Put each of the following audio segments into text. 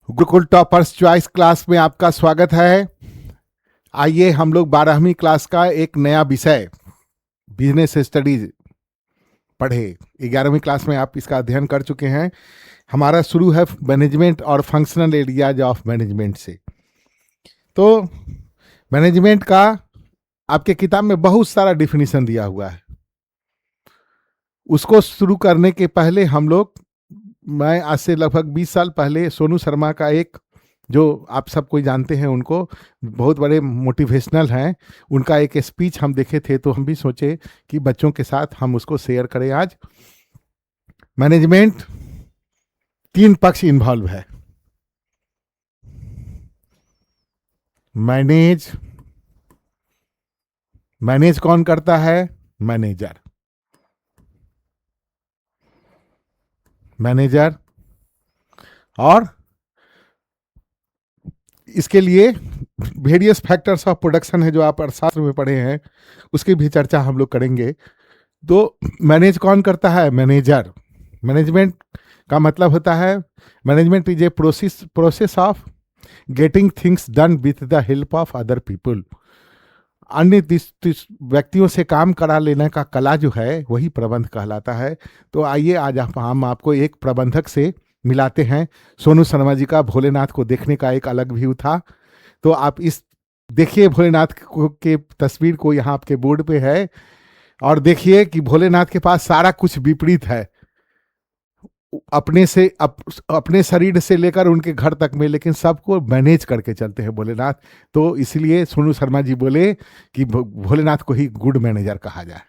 Gurukul toppers choice class में आपका स्वागत है। आइए हम लोग 12वीं क्लास का एक नया विषय बिजनेस स्टडीज पढ़े। 11वीं क्लास में आप इसका अध्ययन कर चुके हैं। हमारा शुरू है मैनेजमेंट और फंक्शनल एरियाज ऑफ मैनेजमेंट से। तो मैनेजमेंट का आपके किताब में बहुत सारा डिफिनीशन दिया हुआ है। उसको शुरू करने के पहले मैं आज से लगभग 20 साल पहले सोनू शर्मा का एक, जो आप सब कोई जानते हैं, उनको बहुत बड़े मोटिवेशनल हैं, उनका एक स्पीच हम देखे थे। तो हम भी सोचे कि बच्चों के साथ हम उसको शेयर करें। आज मैनेजमेंट 3 पक्ष इन्वॉल्व है। मैनेज कौन करता है? मैनेजर। और इसके लिए वेरियस फैक्टर्स ऑफ प्रोडक्शन है जो आप अर्थशास्त्र में पढ़े हैं, उसकी भी चर्चा हम लोग करेंगे। तो मैनेज कौन करता है? मैनेजर। मैनेजमेंट का मतलब होता है, management is a process of getting things done with the help of other people. अन्य व्यक्तियों से काम करा लेने का कला जो है वही प्रबंध कहलाता है। तो आइए आज हम आपको एक प्रबंधक से मिलाते हैं। सोनू शर्मा जी का भोलेनाथ को देखने का एक अलग व्यू था। तो आप इस देखिए भोलेनाथ के तस्वीर को यहाँ आपके बोर्ड पे है, और देखिए कि भोलेनाथ के पास सारा कुछ विपरीत है, अपने शरीर से लेकर उनके घर तक में, लेकिन सबको मैनेज करके चलते हैं भोलेनाथ। तो इसलिए सोनू शर्मा जी बोले कि भोलेनाथ को ही गुड मैनेजर कहा जाए।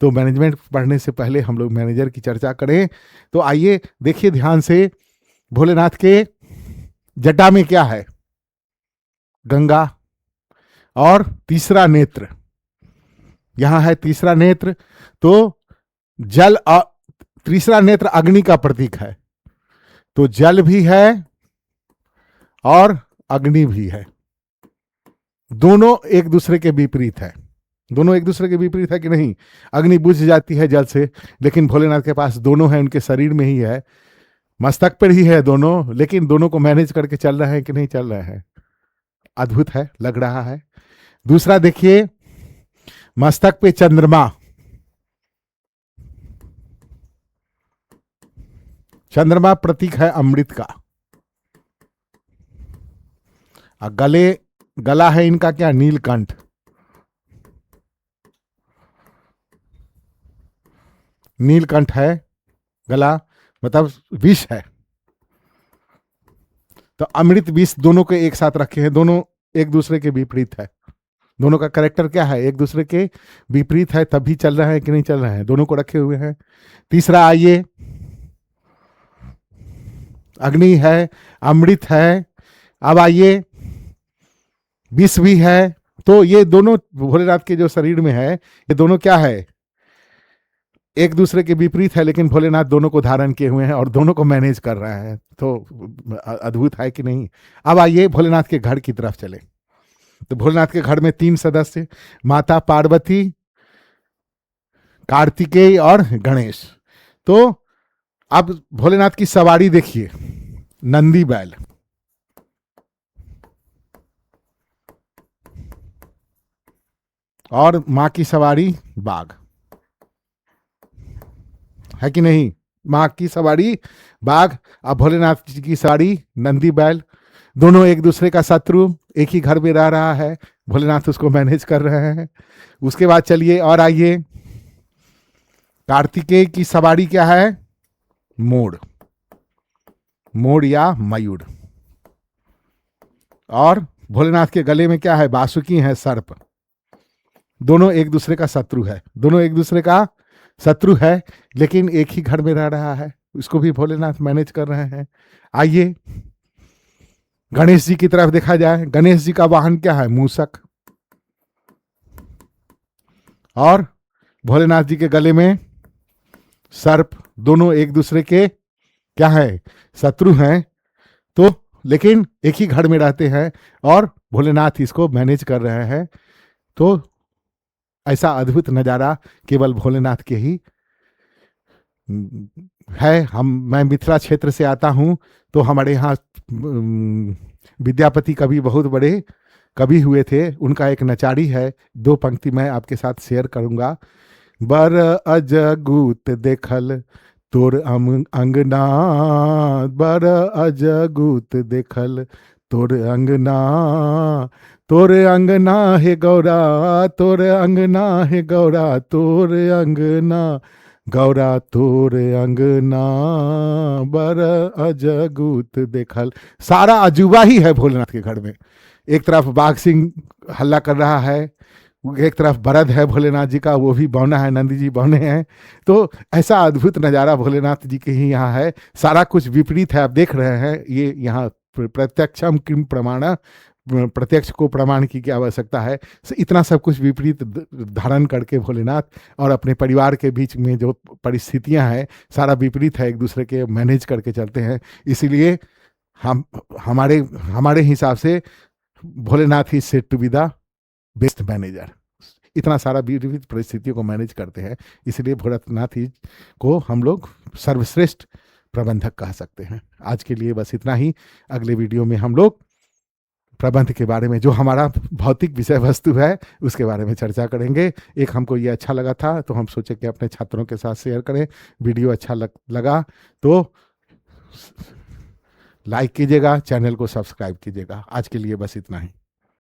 तो मैनेजमेंट पढ़ने से पहले हम लोग मैनेजर की चर्चा करें। तो आइए देखिए ध्यान से, भोलेनाथ के जटा में क्या है? गंगा। और तीसरा नेत्र, यहां है तीसरा नेत्र। तो जल और तीसरा नेत्र अग्नि का प्रतीक है। तो जल भी है और अग्नि भी है। दोनों एक दूसरे के विपरीत है। दोनों एक दूसरे के विपरीत है कि नहीं? अग्नि बुझ जाती है जल से, लेकिन भोलेनाथ के पास दोनों है, उनके शरीर में ही है, मस्तक पर ही है दोनों, लेकिन दोनों को मैनेज करके चल रहे हैं कि नहीं चल रहे हैं? अद्भुत है, लग रहा है। दूसरा देखिए, मस्तक पे चंद्रमा। चंद्रमा प्रतीक है अमृत का। गला है इनका क्या? नीलकंठ। नीलकंठ है गला, मतलब विष है। तो अमृत विष दोनों के एक साथ रखे हैं, दोनों एक दूसरे के विपरीत है। दोनों का कैरेक्टर क्या है? एक दूसरे के विपरीत है, तभी चल रहे हैं कि नहीं चल रहे हैं? दोनों को रखे हुए हैं। तीसरा आइए, अग्नि है, अमृत है। अब आइए, विष भी है। तो ये दोनों भोलेनाथ के जो शरीर में है, ये दोनों क्या है? एक दूसरे के विपरीत है, लेकिन भोलेनाथ दोनों को धारण किए हुए हैं और दोनों को मैनेज कर रहे हैं। तो अद्भुत है कि नहीं? अब आइए भोलेनाथ के घर की तरफ चले। तो भोलेनाथ के घर में 3 सदस्य, माता पार्वती, कार्तिकेय और गणेश। तो अब भोलेनाथ की सवारी देखिए, नंदी बैल। और मां की सवारी बाघ, है कि नहीं? मां की सवारी बाघ, अब भोलेनाथ जी की सवारी नंदी बैल। दोनों एक दूसरे का शत्रु, एक ही घर में रह रहा है, भोलेनाथ उसको मैनेज कर रहे हैं। उसके बाद चलिए और आइए, कार्तिकेय की सवारी क्या है? मोड़ या मयूर। और भोलेनाथ के गले में क्या है? बासुकी है, सर्प। दोनों एक दूसरे का शत्रु है, लेकिन एक ही घर में रह रहा है, उसको भी भोलेनाथ मैनेज कर रहे हैं। आइए गणेश जी की तरफ देखा जाए। गणेश जी का वाहन क्या है? मूषक। और भोलेनाथ जी के गले में सर्प। दोनों एक दूसरे के क्या है? शत्रु हैं। तो लेकिन एक ही घर में रहते हैं और भोलेनाथ इसको मैनेज कर रहे हैं। तो ऐसा अद्भुत नजारा केवल भोलेनाथ के ही है, मैं मिथिला क्षेत्र से आता हूँ, तो हमारे यहाँ विद्यापति कवि बहुत बड़े कवि हुए थे, उनका एक नचारी है, 2 पंक्ति मैं आपके साथ शेयर करूँगा। बर अजगूत देखल तोर अंगना, बर अजगूत देखल तोर अंगना, तोर अंगना हे गौरा, तोर अंगना हे गौरा, तोर अंगना गौरा, तोर अंगना बर अजगूत देखल। सारा अजूबा ही है भोलेनाथ के घर में। एक तरफ बाघ सिंह हल्ला कर रहा है, एक तरफ बरद है भोलेनाथ जी का, वो भी बौना है, नंदी जी बौने हैं। तो ऐसा अद्भुत नज़ारा भोलेनाथ जी के ही यहाँ है। सारा कुछ विपरीत है, आप देख रहे हैं। ये यहाँ प्रत्यक्षम किम प्रमाण, प्रत्यक्ष को प्रमाण की क्या आवश्यकता है। इतना सब कुछ विपरीत धारण करके भोलेनाथ और अपने परिवार के बीच में जो परिस्थितियां हैं, सारा विपरीत है, एक दूसरे के मैनेज करके चलते हैं। इसीलिए हम हमारे हमारे हिसाब से भोलेनाथ ही said to be the best manager. इतना सारा विविध परिस्थितियों को मैनेज करते हैं, इसलिए भोलेनाथ ही को हम लोग सर्वश्रेष्ठ प्रबंधक कह सकते हैं। आज के लिए बस इतना ही। अगले वीडियो में हम लोग प्रबंध के बारे में, जो हमारा भौतिक विषय वस्तु है, उसके बारे में चर्चा करेंगे। एक हमको ये अच्छा लगा था, तो हम सोचे कि अपने छात्रों के साथ शेयर करें। वीडियो अच्छा लगा तो लाइक कीजिएगा, चैनल को सब्सक्राइब कीजिएगा। आज के लिए बस इतना ही।